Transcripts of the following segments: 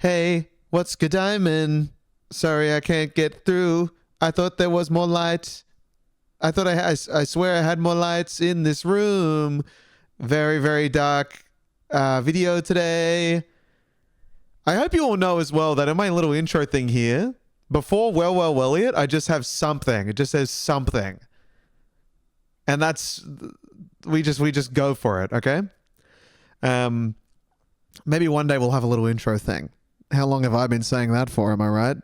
Hey, what's GDIME? Sorry, I can't get through. I thought there was more light. I swear I had more lights in this room. Very, very dark video today. I hope you all know as well that in my little intro thing here, before well, Elliot, I just have something. It just says something. And that's, we just go for it, okay? Maybe one day we'll have a little intro thing. How long have I been saying that for, am I right?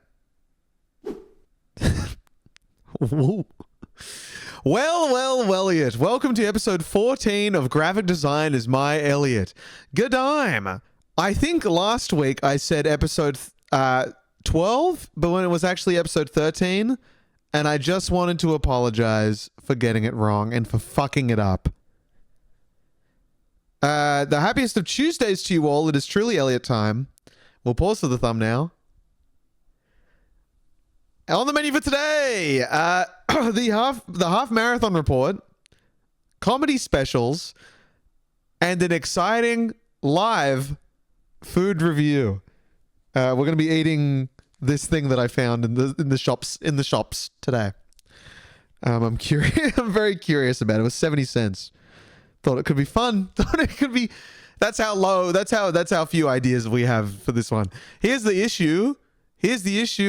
Well, Elliot. Welcome to episode 14 of Graphic Design is My Elliot. GDIME. I think last week I said episode 12, but when it was actually episode 13, and I just wanted to apologize for getting it wrong and for fucking it up. The happiest of Tuesdays to you all. It is truly Elliot time. We'll pause for the thumbnail. On the menu for today, the half marathon report, comedy specials, and an exciting live food review. We're going to be eating this thing that I found in the shops today. I'm curious. I'm very curious about it. It was 70 cents. Thought it could be fun. Thought it could be. That's how few ideas we have for this one. Here's the issue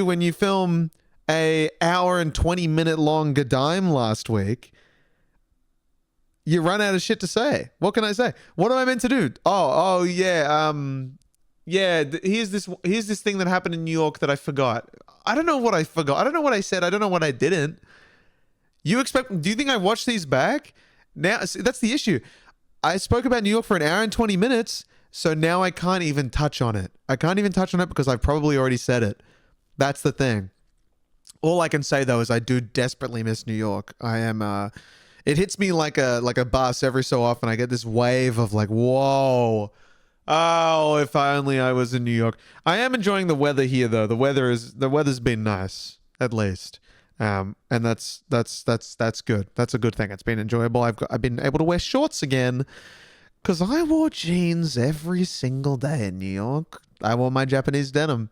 when you film a hour and 20-minute long GDIME last week, you run out of shit to say. What can I say? What am I meant to do? Oh yeah. Here's this thing that happened in New York that I forgot. I don't know what I forgot. I don't know what I said. I don't know what I didn't. Do you think I watched these back? Now, see, that's the issue. I spoke about New York for an hour and 20 minutes, so now I can't even touch on it. I can't even touch on it because I've probably already said it. That's the thing. All I can say, though, is I do desperately miss New York. I am, it hits me like a bus every so often. I get this wave of like, whoa. Oh, if only I was in New York. I am enjoying the weather here, though. The weather's been nice, at least. And that's good. That's a good thing. It's been enjoyable. I've been able to wear shorts again because I wore jeans every single day in New York. I wore my Japanese denim.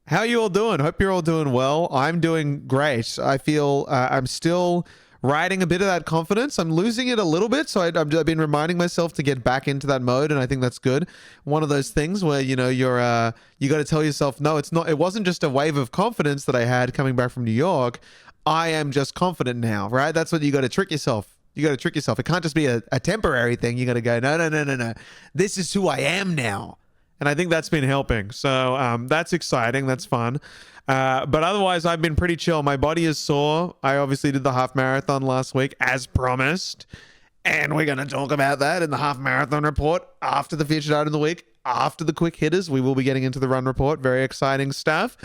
How are you all doing? Hope you're all doing well. I'm doing great. I feel I'm still riding a bit of that confidence. I'm losing it a little bit, so I've been reminding myself to get back into that mode, and I think that's good. One of those things where you got to tell yourself, no, it's not. It wasn't just a wave of confidence that I had coming back from New York. I am just confident now, right? That's what you got to trick yourself. You got to trick yourself. It can't just be a temporary thing. You got to go, no. This is who I am now, and I think that's been helping. So that's exciting. That's fun. But otherwise, I've been pretty chill. My body is sore. I obviously did the half marathon last week, as promised. And we're going to talk about that in the half marathon report after the featured item of the week. After the quick hitters, we will be getting into the run report. Very exciting stuff.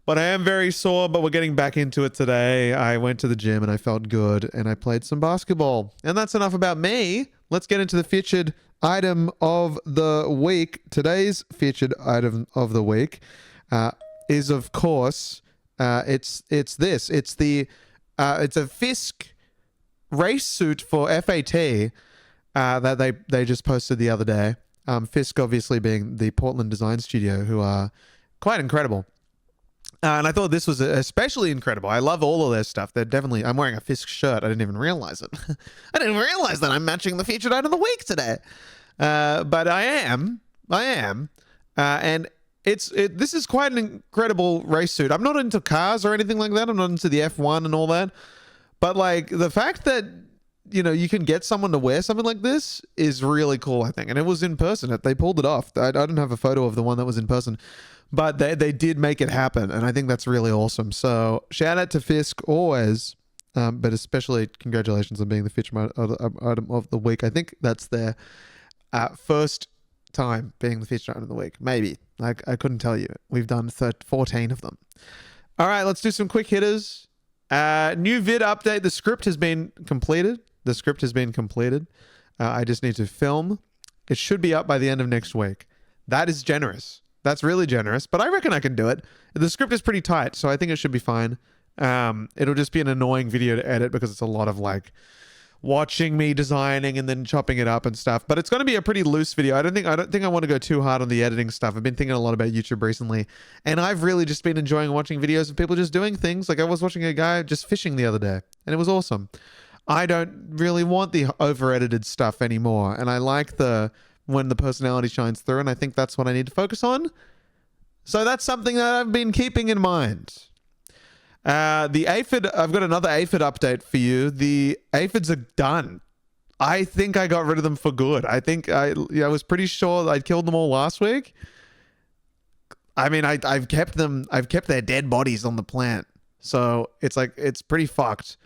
But I am very sore, but we're getting back into it today. I went to the gym and I felt good, and I played some basketball. And that's enough about me. Let's get into the featured item of the week. Today's featured item of the week is, of course, it's this. It's a Fisk race suit for FAT that they just posted the other day. Fisk obviously being the Portland design studio, who are quite incredible. And I thought this was especially incredible. I love all of their stuff. They're definitely. I'm wearing a Fisk shirt. I didn't even realize it. I didn't even realize that I'm matching the featured item of the week today. But I am. And this is quite an incredible race suit. I'm not into cars or anything like that. I'm not into the F1 and all that. But like the fact that, you can get someone to wear something like this is really cool, I think. And it was in person. They pulled it off. I don't have a photo of the one that was in person, but they did make it happen. And I think that's really awesome. So shout out to Fisk always, but especially congratulations on being the featured item of the week. I think that's their first time being the featured item of the week. Maybe. I couldn't tell you. We've done 14 of them. All right, let's do some quick hitters. New vid update. The script has been completed. I just need to film. It should be up by the end of next week. That is generous. That's really generous, but I reckon I can do it. The script is pretty tight, so I think it should be fine. It'll just be an annoying video to edit because it's a lot of like watching me designing and then chopping it up and stuff. But it's going to be a pretty loose video. I don't think I want to go too hard on the editing stuff. I've been thinking a lot about YouTube recently, and I've really just been enjoying watching videos of people just doing things. Like I was watching a guy just fishing the other day, and it was awesome. I don't really want the over-edited stuff anymore, and I like when the personality shines through, and I think that's what I need to focus on. So that's something that I've been keeping in mind. The aphid, I've got another aphid update for you. The aphids are done. I think I got rid of them for good. I think I was pretty sure I'd killed them all last week. I mean, I've kept their dead bodies on the plant. So it's like, it's pretty fucked.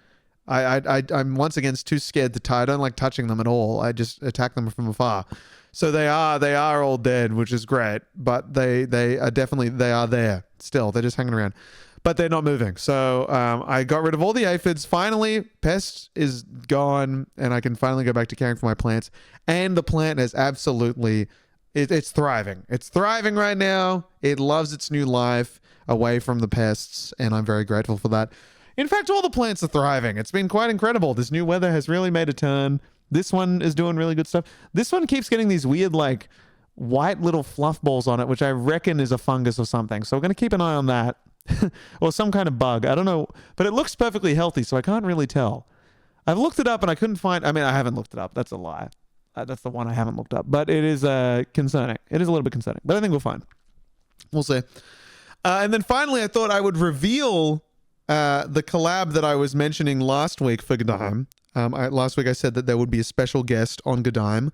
I'm once again too scared to tie. I don't like touching them at all. I just attack them from afar. So they are all dead, which is great. But they are definitely, they are there still. They're just hanging around. But they're not moving. So I got rid of all the aphids. Finally, pest is gone, and I can finally go back to caring for my plants. And the plant is absolutely, it's thriving. It's thriving right now. It loves its new life away from the pests, and I'm very grateful for that. In fact, all the plants are thriving. It's been quite incredible. This new weather has really made a turn. This one is doing really good stuff. This one keeps getting these weird, like, white little fluff balls on it, which I reckon is a fungus or something. So we're going to keep an eye on that. Or some kind of bug. I don't know. But it looks perfectly healthy, so I can't really tell. I've looked it up and I couldn't find... I mean, I haven't looked it up. That's a lie. That's the one I haven't looked up. But it is concerning. It is a little bit concerning. But I think we're fine. We'll see. And then finally, I thought I would reveal the collab that I was mentioning last week for GDIME. Last week I said that there would be a special guest on GDIME,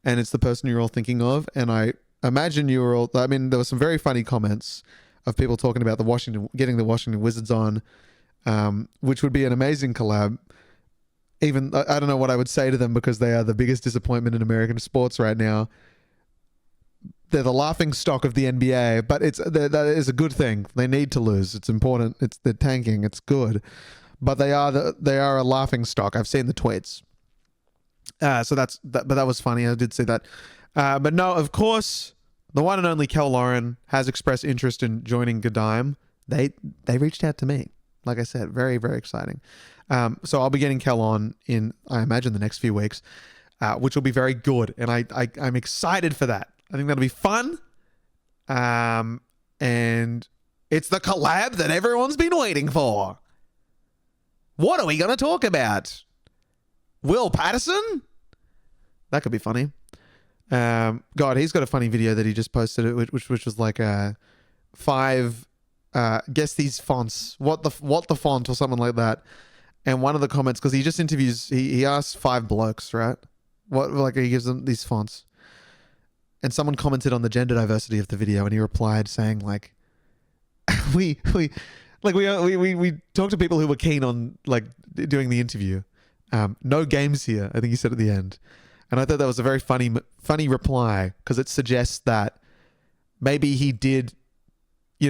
and it's the person you're all thinking of. And I imagine you were all... I mean, there were some very funny comments of people talking about getting the Washington Wizards on, which would be an amazing collab. Even, I don't know what I would say to them because they are the biggest disappointment in American sports right now. They're the laughing stock of the NBA, but that is a good thing. They need to lose. It's important. They're tanking. It's good, but they are a laughing stock. I've seen the tweets. So but that was funny. I did see that. But no, of course, the one and only Kel Lauren has expressed interest in joining GDIME. They reached out to me. Like I said, very, very exciting. So I'll be getting Kel on in, I imagine, the next few weeks, which will be very good. And I'm excited for that. I think that'll be fun. And it's the collab that everyone's been waiting for. What are we going to talk about? Will Patterson? That could be funny. God, he's got a funny video that he just posted, which was like 5 guess these fonts, what the font or something like that. And one of the comments, because he just interviews, he asks 5 blokes, right? He gives them these fonts, and someone commented on the gender diversity of the video, and he replied saying like, we talked to people who were keen on like doing the interview. No games here, I think he said at the end. And I thought that was a very funny reply, because it suggests that maybe he did, he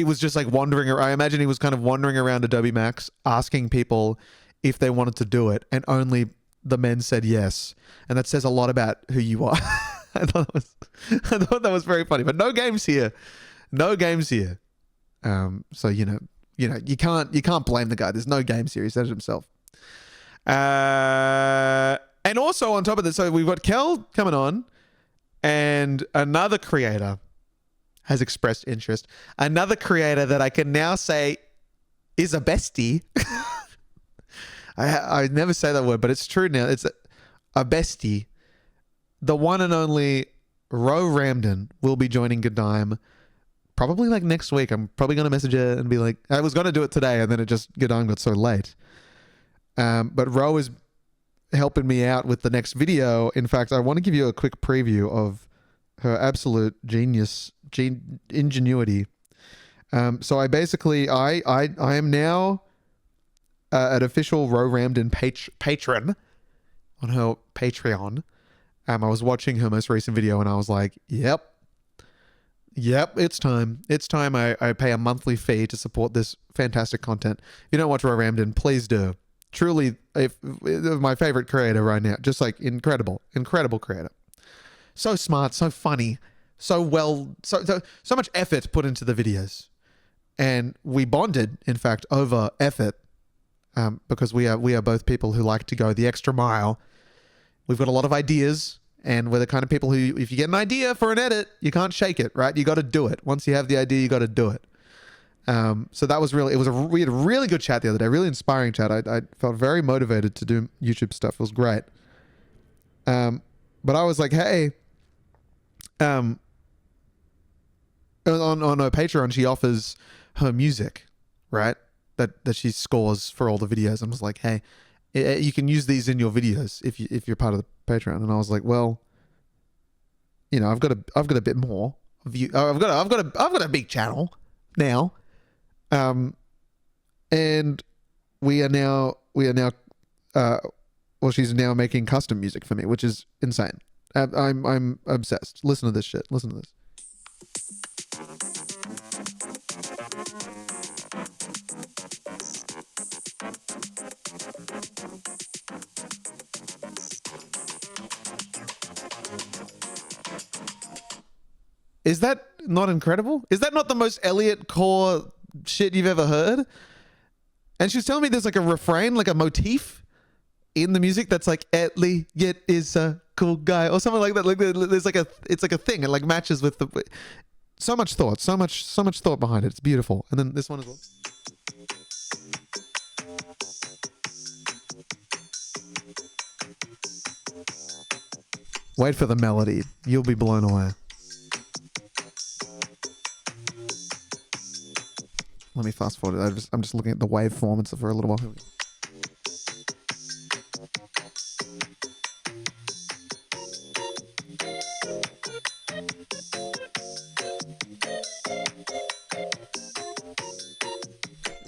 was just like wandering around. I imagine he was kind of wandering around Adobe Max asking people if they wanted to do it, and only the men said yes. And that says a lot about who you are. I thought that was very funny. But no games here. No games here. So you can't blame the guy. There's no games here. He said it himself. And also on top of this, so we've got Kel coming on, and another creator has expressed interest. Another creator that I can now say is a bestie. I never say that word, but it's true now. It's a bestie. The one and only Ro Ramden will be joining GDIME probably like next week. I'm probably going to message her and be like, I was going to do it today, and then GDIME got so late. But Ro is helping me out with the next video. In fact, I want to give you a quick preview of her absolute ingenuity. So I basically, I am now an official Ro Ramden patron on her Patreon. I was watching her most recent video, and I was like, yep, it's time. It's time I pay a monthly fee to support this fantastic content. If you don't watch Ro Ramden, please do. Truly, my favorite creator right now. Just like incredible creator. So smart, so funny, so much effort put into the videos. And we bonded, in fact, over effort. because we are both people who like to go the extra mile. We've got a lot of ideas, and we're the kind of people who, if you get an idea for an edit, you can't shake it, right? You got to do it. Once you have the idea, you got to do it. So that was really, we had a really good chat the other day, really inspiring chat. I felt very motivated to do YouTube stuff. It was great. But I was like, hey, on her Patreon, she offers her music, right? That she scores for all the videos. And was like, hey, you can use these in your videos if you're part of the Patreon. And I was like, well, you know, I've got a bit more of you. I've got a big channel now. And we are now, well, she's now making custom music for me, which is insane. I'm obsessed. Listen to this shit. Listen to this. Is that not incredible? Is that not the most Elliot core shit you've ever heard? And she was telling me there's like a refrain, like a motif in the music that's like, Elliot is a cool guy, or something like that. Like there's like it's like a thing. It like matches with the, so much thought, so much thought behind it. It's beautiful. And then this one as well. Wait for the melody. You'll be blown away. Let me fast forward it. I'm just looking at the waveform. It's for a little while.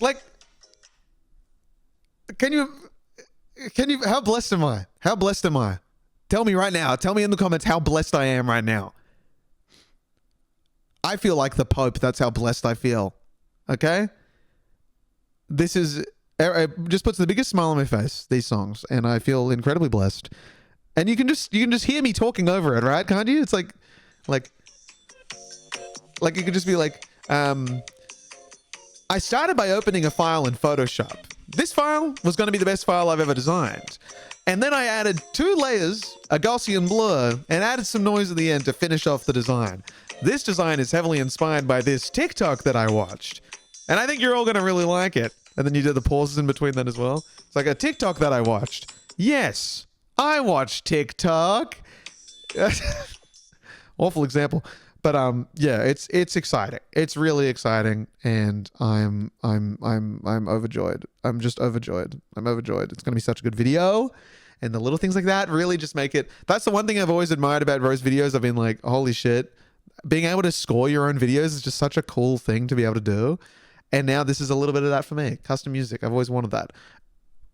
Like, can you, how blessed am I? How blessed am I? Tell me right now. Tell me in the comments how blessed I am right now. I feel like the Pope. That's how blessed I feel. Okay? This is, it just puts the biggest smile on my face, these songs, and I feel incredibly blessed. And you can just hear me talking over it, right? Can't you? It's like you could just be like, I started by opening a file in Photoshop. This file was going to be the best file I've ever designed. And then I added 2 layers, a Gaussian blur, and added some noise at the end to finish off the design. This design is heavily inspired by this TikTok that I watched. And I think you're all going to really like it. And then you did the pauses in between that as well. It's like a TikTok that I watched. Yes, I watched TikTok. Awful example. But yeah, it's exciting. It's really exciting, and I'm overjoyed. I'm just overjoyed. I'm overjoyed. It's gonna be such a good video, and the little things like that really just make it. That's the one thing I've always admired about Rose videos. I've been like, holy shit, being able to score your own videos is just such a cool thing to be able to do. And now this is a little bit of that for me. Custom music. I've always wanted that.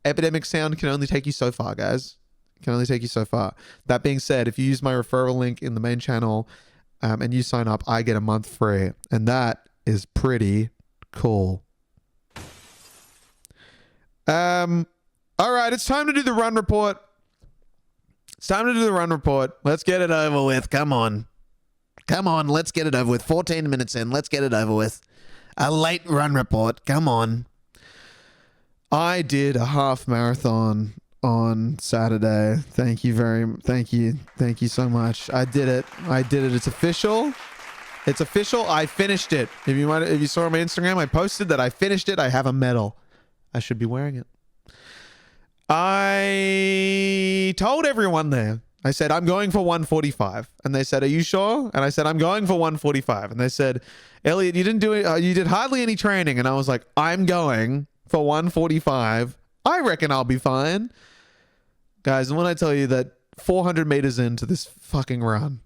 Epidemic sound can only take you so far, guys. It can only take you so far. That being said, if you use my referral link in the main channel, and you sign up, I get a month free. And that is pretty cool. All right, it's time to do the run report. It's time to do the run report. Let's get it over with. Come on. Come on, let's get it over with. 14 minutes in. Let's get it over with. A late run report. Come on. I did a half marathon on Saturday. Thank you so much. I did it. It's official. I finished it. If you saw on my Instagram, I posted that I finished it. I have a medal. I should be wearing it. I told everyone there. I said, I'm going for 145. And they said, are you sure? And I said, I'm going for 145. And they said, Elliot, you didn't do it. You did hardly any training. And I was like, I'm going for 145. I reckon I'll be fine. Guys, and when I tell you that 400 meters into this fucking run,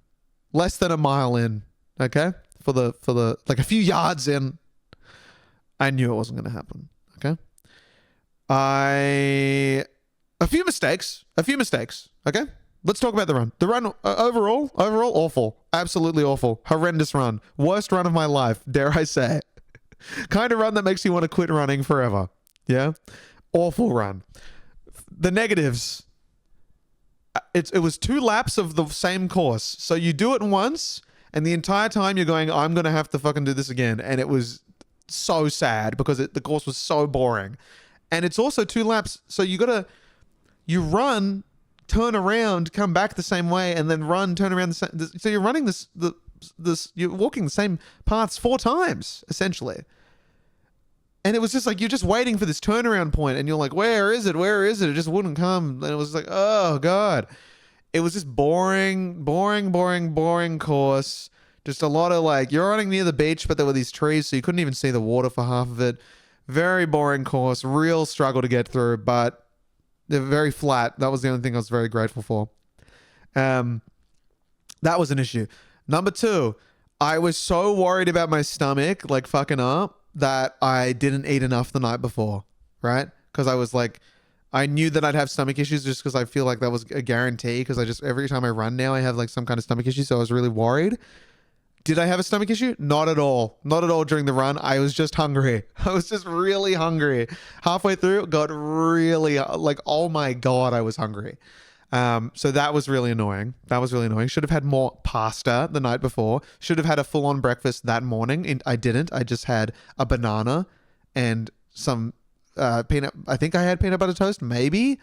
less than a mile in, okay? For the like a few yards in, I knew it wasn't going to happen, okay? A few mistakes, okay? Let's talk about the run. The run, overall, awful. Absolutely awful. Horrendous run. Worst run of my life, dare I say. Kind of run that makes you want to quit running forever. Yeah? Awful run. The negatives. It was 2 laps of the same course. So you do it once, and the entire time you're going, I'm going to have to fucking do this again. And it was so sad because the course was so boring. And it's also 2 laps. So you run, turn around, come back the same way, and then run, turn around the same. So you're running you're walking the same paths 4 times, essentially. And it was just like, you're just waiting for this turnaround point, and you're like, where is it? Where is it? It just wouldn't come. And it was like, oh God. It was just boring course. Just a lot of like, you're running near the beach, but there were these trees, so you couldn't even see the water for half of it. Very boring course, real struggle to get through, but they're very flat. That was the only thing I was very grateful for. That was an issue. Number 2, I was so worried about my stomach, like fucking up, that I didn't eat enough the night before, right? Because I was like, I knew that I'd have stomach issues just because I feel like that was a guarantee, because every time I run now, I have like some kind of stomach issue, so I was really worried. Did I have a stomach issue? Not at all. Not at all during the run. I was just hungry. I was just really hungry. Halfway through, got really like, oh my God, I was hungry. So that was really annoying. Should have had more pasta the night before. Should have had a full-on breakfast that morning. And I didn't. I just had a banana and some peanut. I think I had peanut butter toast. Maybe.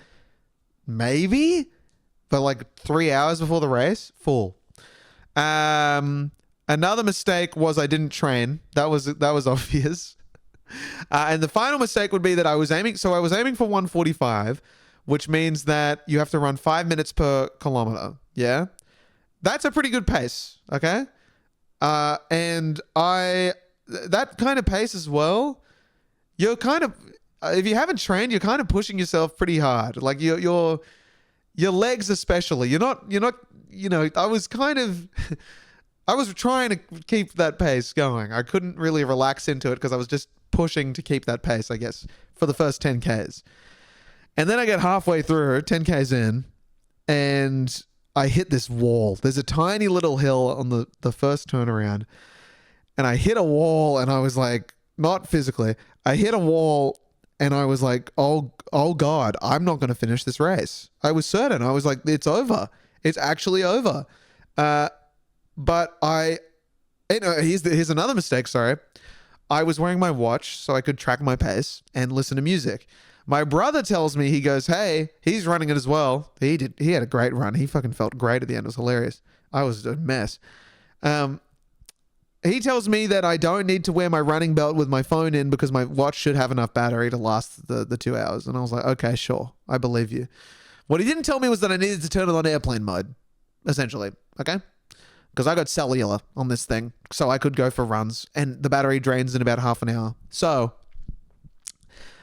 But like 3 hours before the race, full. Another mistake was I didn't train. That was obvious. And the final mistake would be that I was aiming for 145, which means that you have to run 5 minutes per kilometer. Yeah. That's a pretty good pace. Okay. And that kind of pace as well, you're kind of, if you haven't trained, you're kind of pushing yourself pretty hard. Like your legs, especially, you're not, I was trying to keep that pace going. I couldn't really relax into it because I was just pushing to keep that pace, I guess, for the first 10Ks. And then I get halfway through, 10Ks in, and I hit this wall. There's a tiny little hill on the first turnaround, and I hit a wall, and I was like, not physically, I hit a wall, and I was like, oh God, I'm not going to finish this race. I was certain. I was like, it's over. It's actually over. But here's another mistake, sorry. I was wearing my watch so I could track my pace and listen to music. My brother tells me, he goes, hey, he's running it as well. He had a great run. He fucking felt great at the end. It was hilarious. I was a mess. He tells me that I don't need to wear my running belt with my phone in because my watch should have enough battery to last the 2 hours. And I was like, okay, sure. I believe you. What he didn't tell me was that I needed to turn it on airplane mode, essentially. Okay? Because I got cellular on this thing, so I could go for runs, and the battery drains in about half an hour. So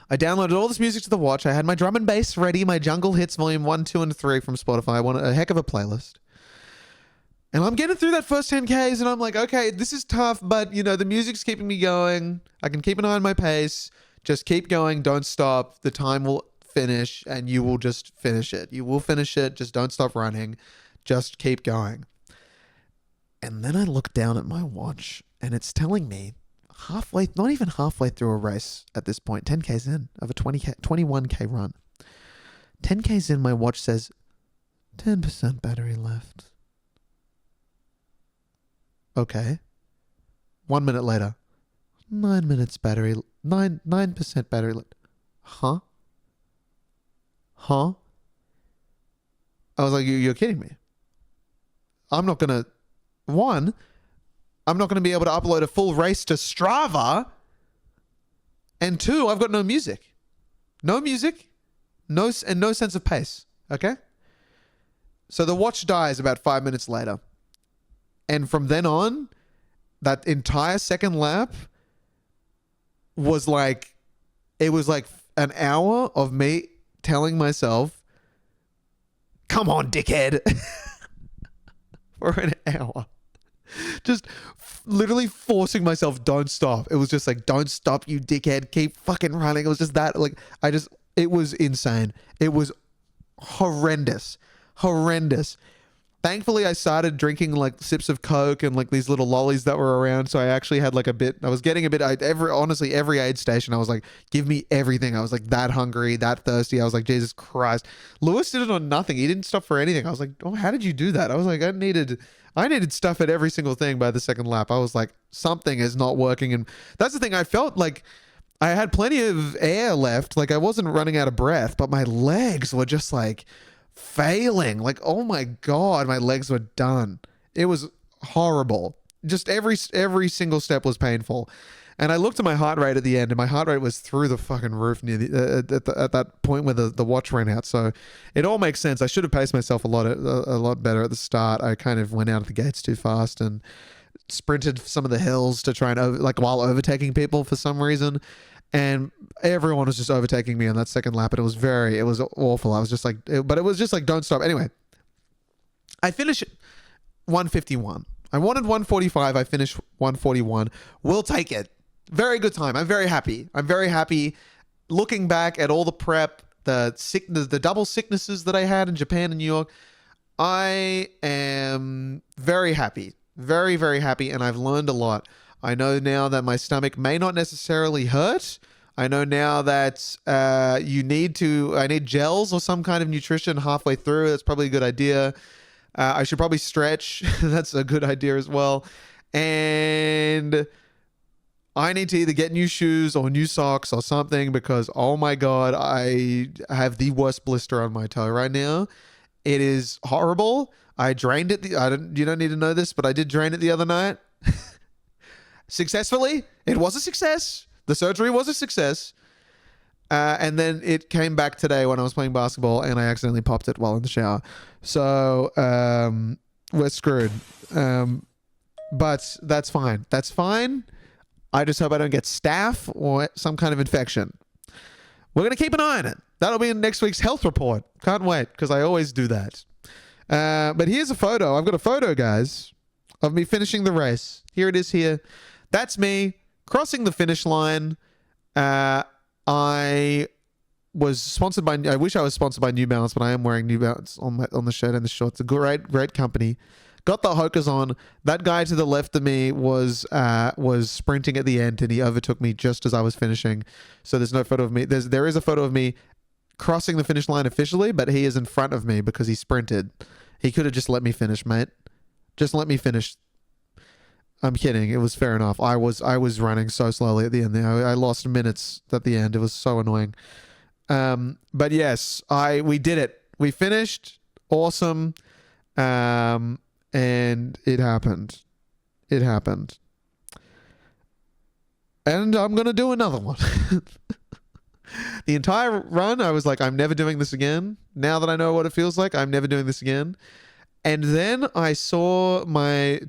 I downloaded all this music to the watch. I had my drum and bass ready, my Jungle Hits Volume 1, 2, and 3 from Spotify. I wanted a heck of a playlist. And I'm getting through that first 10Ks, and I'm like, okay, this is tough, but, the music's keeping me going. I can keep an eye on my pace. Just keep going. Don't stop. The time will finish, and you will just finish it. You will finish it. Just don't stop running. Just keep going. And then I look down at my watch, and it's telling me not even halfway through a race at this point, 10Ks in of a 21K run. 10Ks in, my watch says 10% battery left. Okay. 1 minute later, 9% battery left. Huh? I was like, you're kidding me. I'm not going to be able to upload a full race to Strava. And 2, I've got no music. No music, no sense of pace. Okay? So the watch dies about 5 minutes later. And from then on, that entire second lap was like an hour of me telling myself, come on, dickhead. For an hour. Just literally forcing myself, don't stop. It was just like, don't stop, you dickhead. Keep fucking running. It was just that, like, it was insane. It was horrendous. Thankfully, I started drinking like sips of Coke and like these little lollies that were around. So I actually had like I was getting a bit, honestly, every aid station, I was like, give me everything. I was like that hungry, that thirsty. I was like, Jesus Christ. Lewis did it on nothing. He didn't stop for anything. I was like, oh, how did you do that? I was like, I needed stuff at every single thing by the second lap. I was like, something is not working. And that's the thing. I felt like I had plenty of air left. Like I wasn't running out of breath, but my legs were just like failing. Like, oh my God, my legs were done. It was horrible. Just every single step was painful. And I looked at my heart rate at the end, and my heart rate was through the fucking roof near at that point where the watch ran out. So it all makes sense. I should have paced myself a lot better at the start. I kind of went out of the gates too fast and sprinted some of the hills to try and while overtaking people for some reason, and everyone was just overtaking me on that second lap, and it was awful. I was just like, but it was just like, don't stop. Anyway, I finished 151. I wanted 145. I finished 141. We'll take it. Very good time. I'm very happy. Looking back at all the prep, the double sicknesses that I had in Japan and New York, I am very happy. Very, very happy, and I've learned a lot. I know now that my stomach may not necessarily hurt. I know now that I need gels or some kind of nutrition halfway through. That's probably a good idea. I should probably stretch. That's a good idea as well. And I need to either get new shoes or new socks or something, because, oh my God, I have the worst blister on my toe right now. It is horrible. I drained it. You don't need to know this, but I did drain it the other night. Successfully. It was a success. The surgery was a success. And then it came back today when I was playing basketball, and I accidentally popped it while in the shower. So we're screwed. But that's fine. That's fine. I just hope I don't get staph or some kind of infection. We're going to keep an eye on it. That'll be in next week's health report. Can't wait, because I always do that. But here's a photo. I've got a photo, guys, of me finishing the race. Here it is here. That's me crossing the finish line. I was sponsored by, I wish I was sponsored by New Balance, but I am wearing New Balance on the shirt and the shorts. It's a great company. Got the Hokas on. That guy to the left of me was sprinting at the end, and he overtook me just as I was finishing. So there's no photo of me. There is a photo of me crossing the finish line officially, but he is in front of me because he sprinted. He could have just let me finish, mate. Just let me finish. I'm kidding. It was fair enough. I was running so slowly at the end there. I lost minutes at the end. It was so annoying. But yes, we did it. We finished. Awesome. And it happened. It happened. And I'm going to do another one. The entire run, I was like, I'm never doing this again. Now that I know what it feels like, I'm never doing this again. And then I saw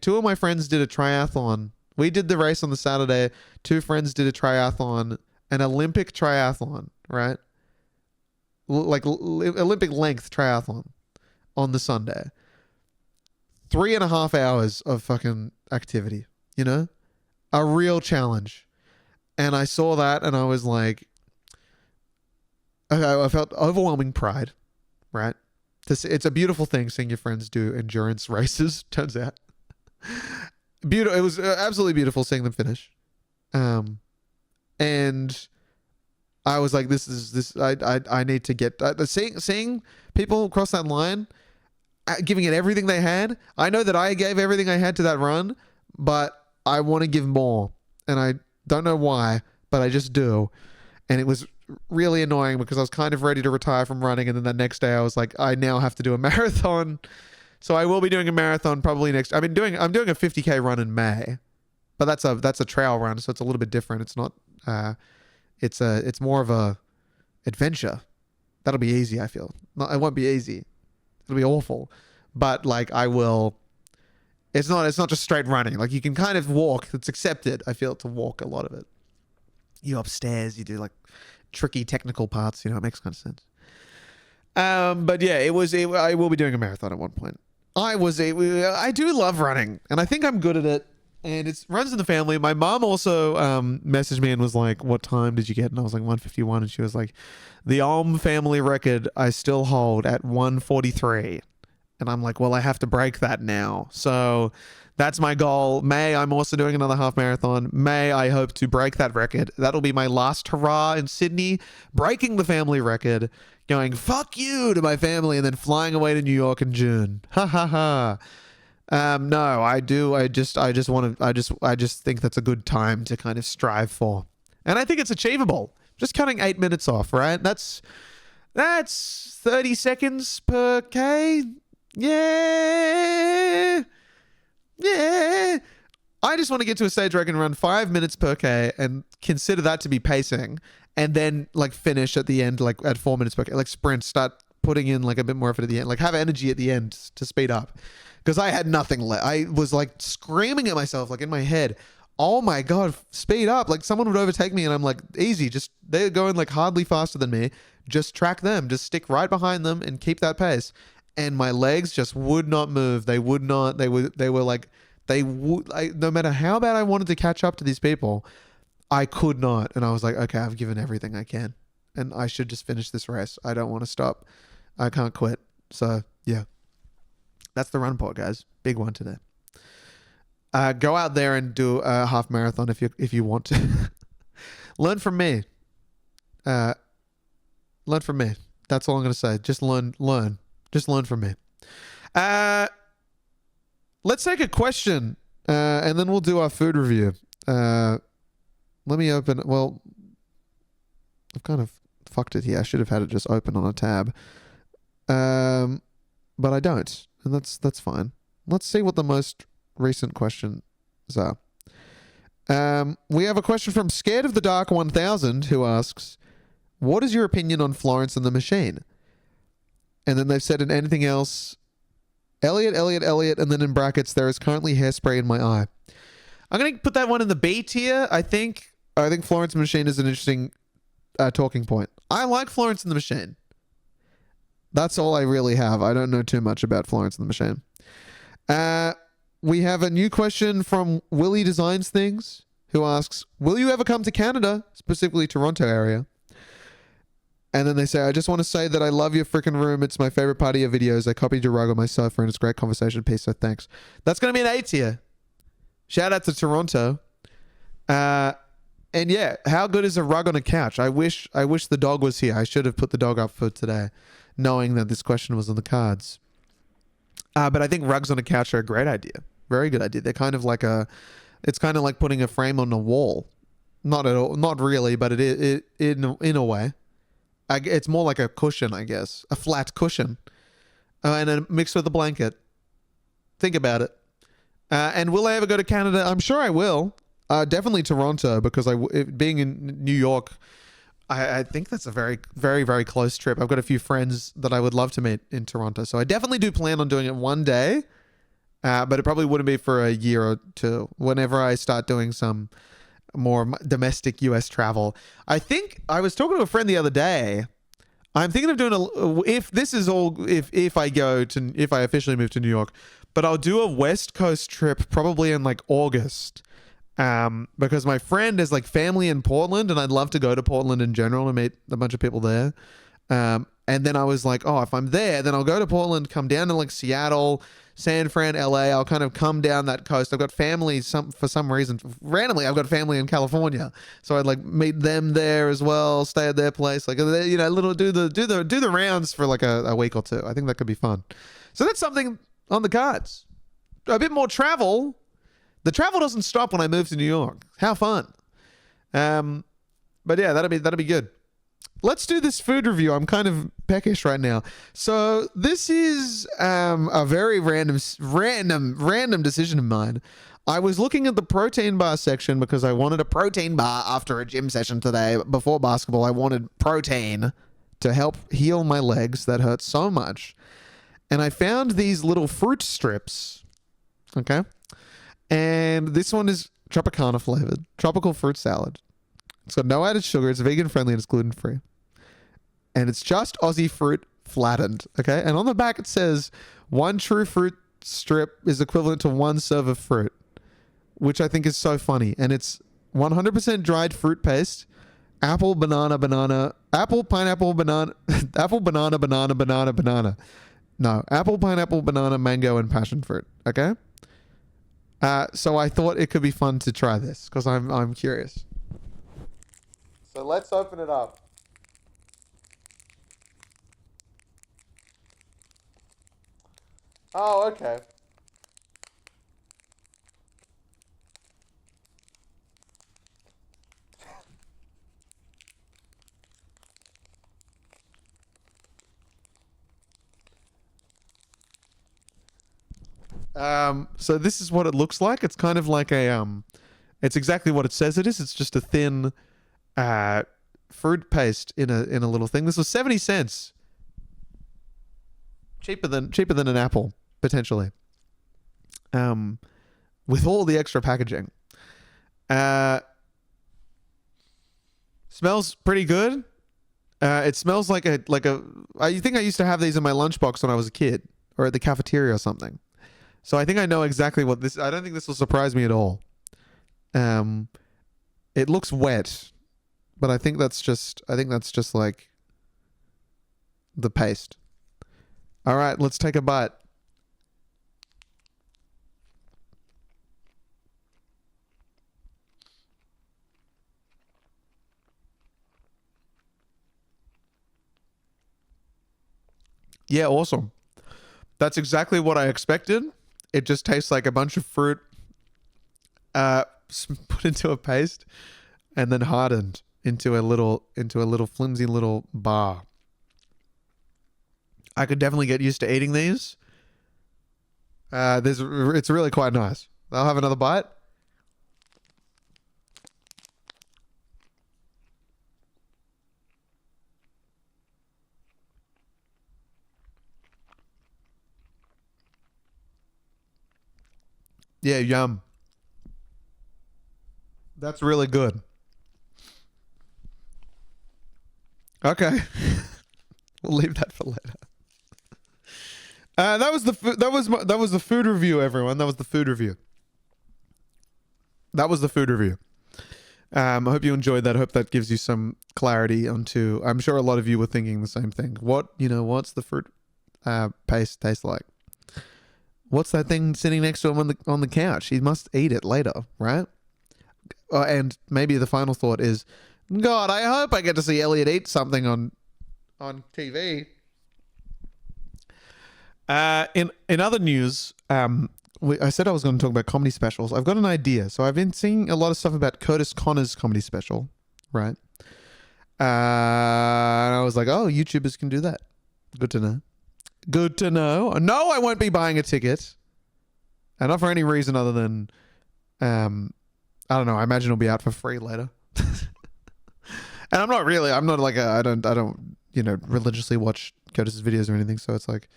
two of my friends did a triathlon. We did the race on the Saturday. Two friends did a triathlon, an Olympic triathlon, right? Like Olympic length triathlon on the Sunday. 3.5 hours of fucking activity, you know? A real challenge. And I saw that and I was like, I felt overwhelming pride, right? It's a beautiful thing seeing your friends do endurance races, turns out. Beautiful. It was absolutely beautiful seeing them finish. And I was like, I need to get, seeing people cross that line, giving it everything they had. I know that I gave everything I had to that run, but I want to give more. And I don't know why, but I just do. And it was really annoying because I was kind of ready to retire from running, and then the next day I was like, I now have to do a marathon. So I will be doing a marathon probably next. I'm doing a 50K run in May, but that's a trail run, so it's a little bit different. It's not it's more of a adventure. That'll be easy, I feel. It won't be easy. It'll be awful. But like it's not just straight running. Like you can kind of walk. It's accepted, I feel, to walk a lot of it. You upstairs, you do like tricky technical parts, you know, it makes kind of sense. But yeah, I will be doing a marathon at one point. I do love running, and I think I'm good at it, and it runs in the family. My mom also messaged me and was like, what time did you get? And I was like 1:51, and she was like, the family record I still hold at 1:43. And I'm like, well, I have to break that now. So that's my goal. May, I'm also doing another half marathon. May, I hope to break that record. That'll be my last hurrah in Sydney, breaking the family record, going, fuck you to my family, and then flying away to New York in June. Ha ha ha. No, I do. I just think that's a good time to kind of strive for. And I think it's achievable. Just cutting 8 minutes off, right? That's 30 seconds per K. Yeah. Yeah. I just want to get to a stage where I can run 5 minutes per K and consider that to be pacing, and then like finish at the end, like at 4 minutes per K, like sprint, start putting in like a bit more effort at the end, like have energy at the end to speed up. Because I had nothing left. I was like screaming at myself, like in my head, oh my God, speed up. Like someone would overtake me and I'm like, easy, just, they're going like hardly faster than me. Just track them, just stick right behind them and keep that pace. And my legs just would not move. They would not, they were like, no matter how bad I wanted to catch up to these people, I could not. And I was like, okay, I've given everything I can and I should just finish this race. I don't want to stop. I can't quit. So yeah, that's the run pod, guys. Big one today. Go out there and do a half marathon if you want to. Learn from me. Learn from me. That's all I'm going to say. Just learn. Just learn from me. Let's take a question, and then we'll do our food review. Let me open. Well, I've kind of fucked it here. I should have had it just open on a tab, but I don't, and that's fine. Let's see what the most recent questions are. We have a question from Scared of the Dark 1000 who asks, "What is your opinion on Florence and the Machine?" And then they've said, "In anything else, Elliot, and then in brackets, there is currently hairspray in my eye." I'm going to put that one in the B tier. I think Florence and the Machine is an interesting talking point. I like Florence and the Machine. That's all I really have. I don't know too much about Florence and the Machine. We have a new question from Willie Designs Things, who asks, "Will you ever come to Canada, specifically Toronto area?" And then they say, "I just want to say that I love your freaking room. It's my favorite part of your videos. I copied your rug on my sofa and it's a great conversation piece, so thanks." That's going to be an A tier. Shout out to Toronto. And yeah, how good is a rug on a couch? I wish the dog was here. I should have put the dog up for today, knowing that this question was on the cards. But I think rugs on a couch are a great idea. Very good idea. They're kind of like it's kind of like putting a frame on a wall. Not at all, not really, but it in a way. It's more like a cushion, I guess. A flat cushion. And then mixed with a blanket. Think about it. And will I ever go to Canada? I'm sure I will. Definitely Toronto, because being in New York, I think that's a very, very, very close trip. I've got a few friends that I would love to meet in Toronto. So I definitely do plan on doing it one day. But it probably wouldn't be for a year or two. Whenever I start doing some more domestic US travel. I think I was talking to a friend the other day. I'm thinking of doing if I officially move to New York, but I'll do a West Coast trip probably in like August. Because my friend is like family in Portland and I'd love to go to Portland in general and meet a bunch of people there. And then I was like, oh, if I'm there, then I'll go to Portland, come down to like Seattle, San Fran, LA. I'll kind of come down that coast. I've got family for some reason. Randomly, I've got family in California, so I'd like meet them there as well. Stay at their place, like little do the rounds for like a week or two. I think that could be fun. So that's something on the cards. A bit more travel. The travel doesn't stop when I move to New York. How fun! But yeah, that'll be good. Let's do this food review. I'm kind of peckish right now. So this is a very random decision of mine. I was looking at the protein bar section because I wanted a protein bar after a gym session today. Before basketball, I wanted protein to help heal my legs that hurt so much. And I found these little fruit strips. Okay. And this one is Tropicana flavored. Tropical fruit salad. It's got no added sugar. It's vegan friendly and it's gluten free. And it's just Aussie fruit flattened. Okay. And on the back it says 1 true fruit strip is equivalent to 1 serve of fruit, which I think is so funny. And it's 100% dried fruit paste, apple, banana, apple, pineapple, banana, apple, banana. No, apple, pineapple, banana, mango, and passion fruit. Okay. So I thought it could be fun to try this because I'm curious. So let's open it up. Oh, okay. So this is what it looks like. It's kind of like a it's exactly what it says it is. It's just a thin fruit paste in a little thing. This was 70 cents. Cheaper than an apple, potentially. With all the extra packaging. Smells pretty good. It smells like a I think I used to have these in my lunchbox when I was a kid, or at the cafeteria or something. So I think I know exactly what this. I don't think this will surprise me at all. It looks wet, but I think that's just like the paste. All right, let's take a bite. Yeah, awesome. That's exactly what I expected. It just tastes like a bunch of fruit put into a paste and then hardened into a little flimsy little bar. I could definitely get used to eating these. It's really quite nice. I'll have another bite. Yeah, yum. That's really good. Okay. We'll leave that for later. That was the food review, everyone. That was the food review. I hope you enjoyed that. I hope that gives you some clarity onto. I'm sure a lot of you were thinking the same thing. What's the fruit paste taste like? What's that thing sitting next to him on the couch? He must eat it later, right? And maybe the final thought is, God, I hope I get to see Elliot eat something on TV. In other news, I said I was going to talk about comedy specials. I've got an idea. So I've been seeing a lot of stuff about Curtis Connor's comedy special, right? And I was like, oh, YouTubers can do that. Good to know. Good to know. No, I won't be buying a ticket. And not for any reason other than, I don't know. I imagine it'll be out for free later. And I don't religiously watch Curtis's videos or anything. So it's like,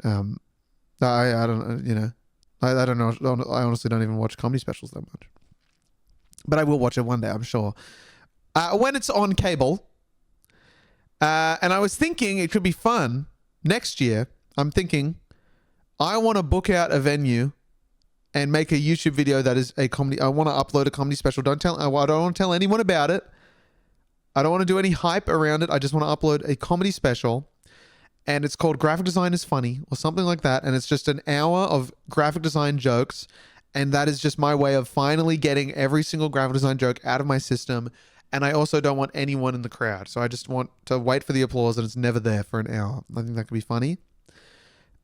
I don't know. I honestly don't even watch comedy specials that much. But I will watch it one day, I'm sure. When it's on cable. And I was thinking it could be fun next year. I'm thinking I want to book out a venue and make a YouTube video that is a comedy. I want to upload a comedy special. I don't want to tell anyone about it. I don't want to do any hype around it. I just want to upload a comedy special, and it's called Graphic Design is Funny or something like that. And it's just an hour of graphic design jokes. And that is just my way of finally getting every single graphic design joke out of my system. And I also don't want anyone in the crowd. So I just want to wait for the applause and it's never there for an hour. I think that could be funny.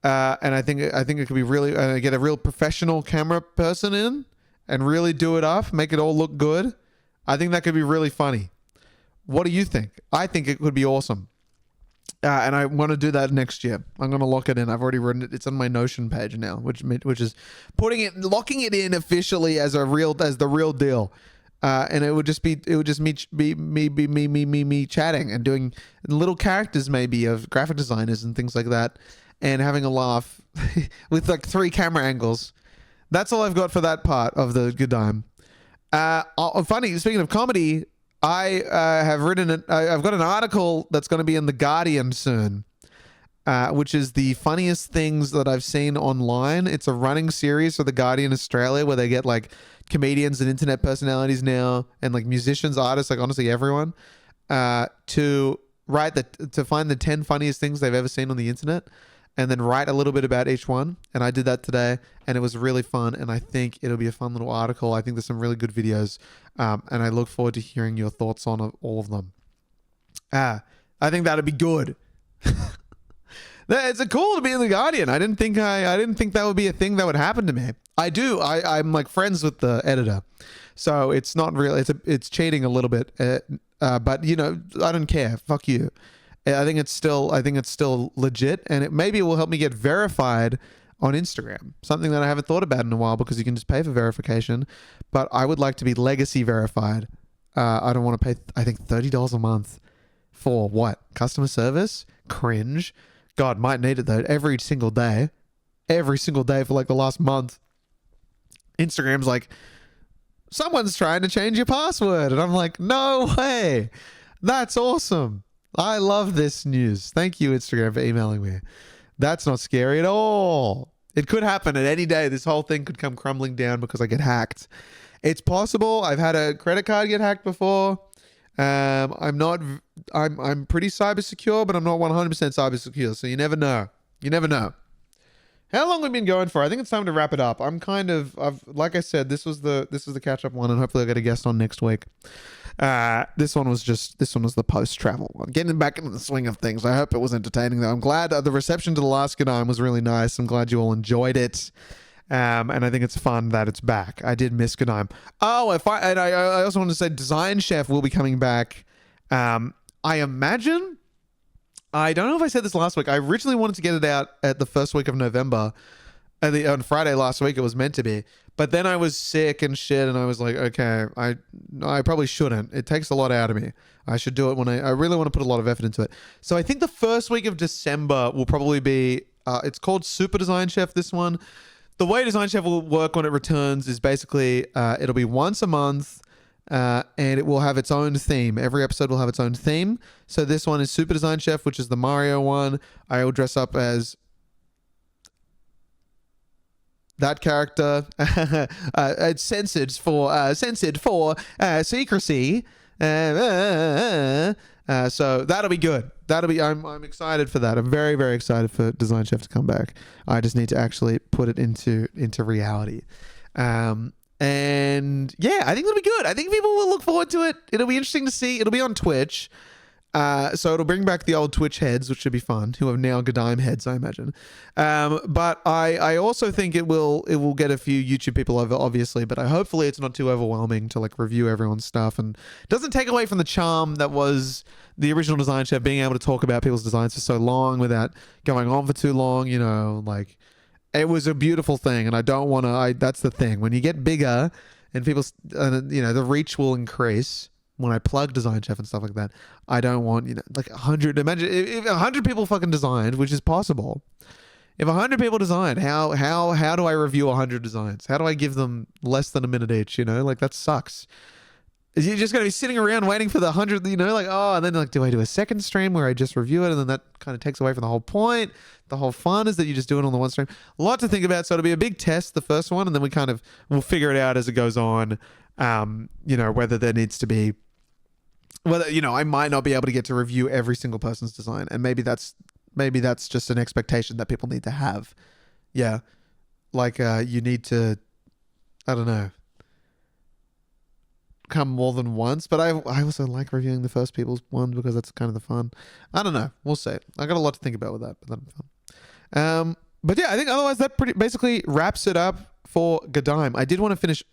And I think it could be really, get a real professional camera person in and really do it up, make it all look good. I think that could be really funny. What do you think? I think it could be awesome. And I want to do that next year. I'm going to lock it in. I've already written it. It's on my Notion page now, which is locking it in officially as the real deal. And it would just be me chatting and doing little characters maybe of graphic designers and things like that, and having a laugh with like 3 camera angles. That's all I've got for that part of the GDIME. Funny, speaking of comedy, I have written I've got an article that's going to be in The Guardian soon, which is the funniest things that I've seen online. It's a running series for The Guardian Australia where they get like comedians and internet personalities now and like musicians, artists, like honestly everyone, to find the 10 funniest things they've ever seen on the internet and then write a little bit about each one. And I did that today and it was really fun. And I think it'll be a fun little article. I think there's some really good videos. And I look forward to hearing your thoughts on all of them. I think that'd be good. It's cool to be in The Guardian. I didn't think that would be a thing that would happen to me. I do. I'm like friends with the editor, so it's not real. It's cheating a little bit, but I don't care. Fuck you. I think it's still legit, and maybe it will help me get verified on Instagram. Something that I haven't thought about in a while because you can just pay for verification, but I would like to be legacy verified. I don't want to pay, I think, $30 a month for what? Customer service? Cringe. God, might need it though. Every single day for like the last month, Instagram's like, someone's trying to change your password. And I'm like, no way. That's awesome. I love this news. Thank you, Instagram, for emailing me. That's not scary at all. It could happen at any day. This whole thing could come crumbling down because I get hacked. It's possible. I've had a credit card get hacked before. I'm pretty cyber secure, but I'm not 100% cyber secure. So you never know. How long have we been going for? I think it's time to wrap it up. Like I said, this was the catch up one, and hopefully I'll get a guest on next week. This one was the post travel one. Getting back into the swing of things. I hope it was entertaining though. I'm glad the reception to the last GDIME was really nice. I'm glad you all enjoyed it. And I think it's fun that it's back. I did miss GDIME. Oh, I also want to say Design Chef will be coming back. I imagine. I don't know if I said this last week. I originally wanted to get it out at the first week of November. On Friday last week, it was meant to be. But then I was sick and shit, and I was like, okay, I probably shouldn't. It takes a lot out of me. I should do it when I really want to put a lot of effort into it. So I think the first week of December will probably be, it's called Super Design Chef, this one. The way Design Chef will work when it returns is basically, it'll be once a month, and it will have its own theme. Every episode will have its own theme. So this one is Super Design Chef, which is the Mario one. I will dress up as that character. It's censored for secrecy. So that'll be good. I'm excited for that. I'm very, very excited for Design Chef to come back. I just need to actually put it into reality. And yeah, I think it'll be good. I think people will look forward to it. It'll be interesting to see. It'll be on Twitch. So it'll bring back the old Twitch heads, which should be fun, who have now GDIME heads, I imagine. But I also think it will get a few YouTube people over, obviously, but hopefully it's not too overwhelming to like review everyone's stuff, and doesn't take away from the charm that was the original Design Chef, being able to talk about people's designs for so long without going on for too long, you know, like it was a beautiful thing. And I don't want to, that's the thing, when you get bigger and people, the reach will increase. When I plug Design Chef and stuff like that, I don't want, like 100. Imagine if 100 people fucking designed, which is possible. If 100 people designed, how do I review 100 designs? How do I give them less than a minute each? Like that sucks. You're just going to be sitting around waiting for the 100, like, oh, and then like, do I do a second stream where I just review it? And then that kind of takes away from the whole point. The whole fun is that you just do it on the one stream. A lot to think about. So it'll be a big test, the first one, and then we'll figure it out as it goes on. Whether there needs to be, I might not be able to get to review every single person's design, and maybe that's just an expectation that people need to have. Yeah. Like, you need to, I don't know, come more than once, but I also like reviewing the first people's one because that's kind of the fun. I don't know. We'll see. I got a lot to think about with that, but that'll be fun. But yeah, I think otherwise that basically wraps it up for GDIME. I did want to finish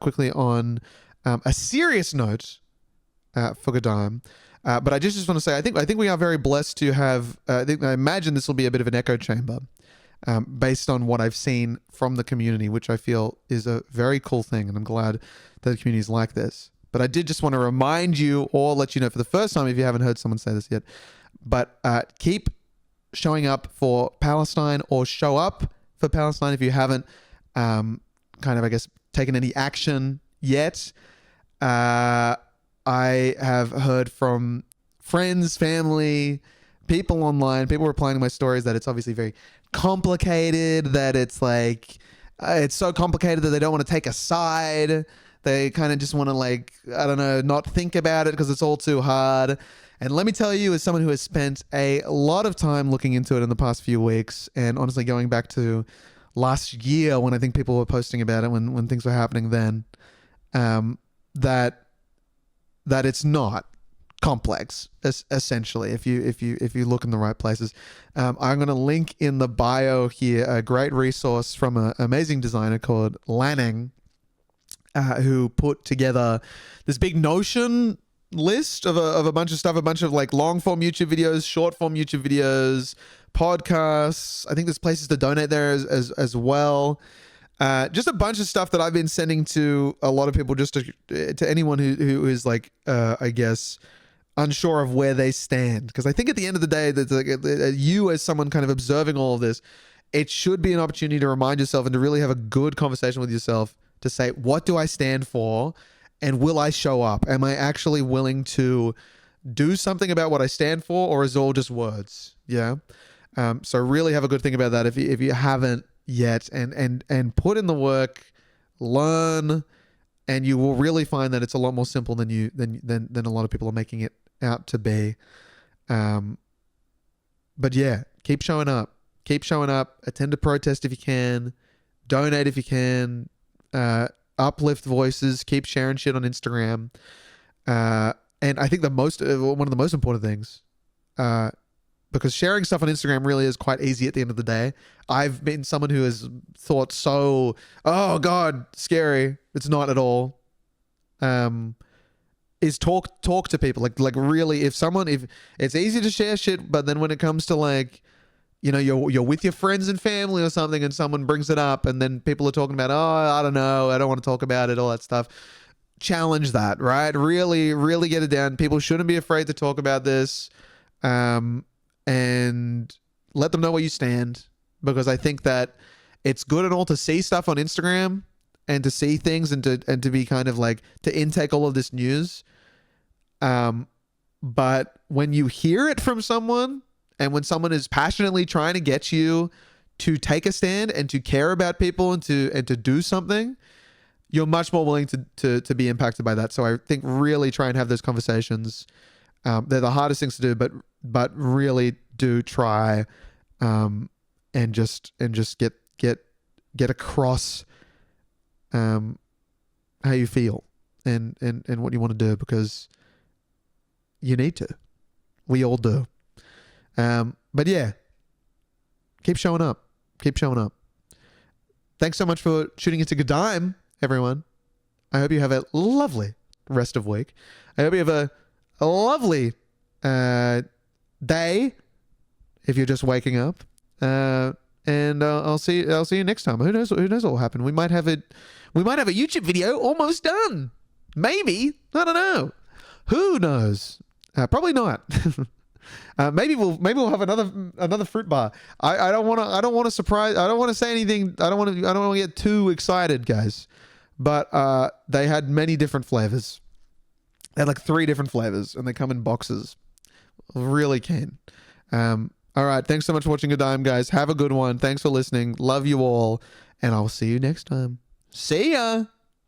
quickly on a serious note for GDIME. But I just want to say, I think we are very blessed to have, I imagine this will be a bit of an echo chamber based on what I've seen from the community, which I feel is a very cool thing. And I'm glad that the community is like this. But I did just want to remind you, or let you know for the first time, if you haven't heard someone say this yet, but keep showing up for Palestine, or show up for Palestine if you haven't taken any action yet. I have heard from friends, family, people online, people replying to my stories that it's obviously very complicated, that it's like, it's so complicated that they don't want to take a side. They kind of just want to not think about it because it's all too hard. And let me tell you, as someone who has spent a lot of time looking into it in the past few weeks, and honestly going back to last year when I think people were posting about it, when things were happening then, that it's not complex, essentially, if you look in the right places. I'm going to link in the bio here a great resource from an amazing designer called Lanning, who put together this big Notion list of a bunch of stuff, a bunch of like long form YouTube videos, short form YouTube videos, podcasts. I think there's places to donate there as well. Just a bunch of stuff that I've been sending to a lot of people, just to anyone who is like, I guess, unsure of where they stand. Because I think at the end of the day, that you as someone kind of observing all of this, it should be an opportunity to remind yourself and to really have a good conversation with yourself to say, what do I stand for? And will I show up? Am I actually willing to do something about what I stand for, or is it all just words? Yeah. So really have a good think about that if you haven't yet, and put in the work, learn, and you will really find that it's a lot more simple than a lot of people are making it out to be. But yeah, keep showing up. Keep showing up. Attend a protest if you can. Donate if you can. Uplift voices. Keep sharing shit on Instagram. And I think one of the most important things, because sharing stuff on Instagram really is quite easy at the end of the day. I've been someone who has thought oh God, scary. It's not at all. Is talk to people. Like really, if it's easy to share shit, but then when it comes to like, you know, you're with your friends and family or something, and someone brings it up, and then people are talking about, oh, I don't know, I don't want to talk about it, all that stuff. Challenge that, right? Really, really get it down. People shouldn't be afraid to talk about this, and let them know where you stand, because I think that it's good and all to see stuff on Instagram and to see things and to be kind of like to intake all of this news. But when you hear it from someone, and when someone is passionately trying to get you to take a stand and to care about people and to do something, you're much more willing to be impacted by that. So I think really try and have those conversations. They're the hardest things to do, but really do try, and just get across how you feel and what you want to do, because you need to. We all do. But yeah, keep showing up. Keep showing up. Thanks so much for tuning into GDIME, everyone. I hope you have a lovely rest of week. I hope you have a lovely day if you're just waking up. And I'll see you next time. Who knows what will happen? We might have a YouTube video almost done. Maybe. I don't know. Who knows? Probably not. Maybe we'll have another fruit bar. I don't want to surprise. I don't want to say anything. I don't want to get too excited, guys. But they had many different flavors. They had like 3 different flavors, and they come in boxes. Really keen. All right. Thanks so much for watching GDIME, guys. Have a good one. Thanks for listening. Love you all, and I'll see you next time. See ya.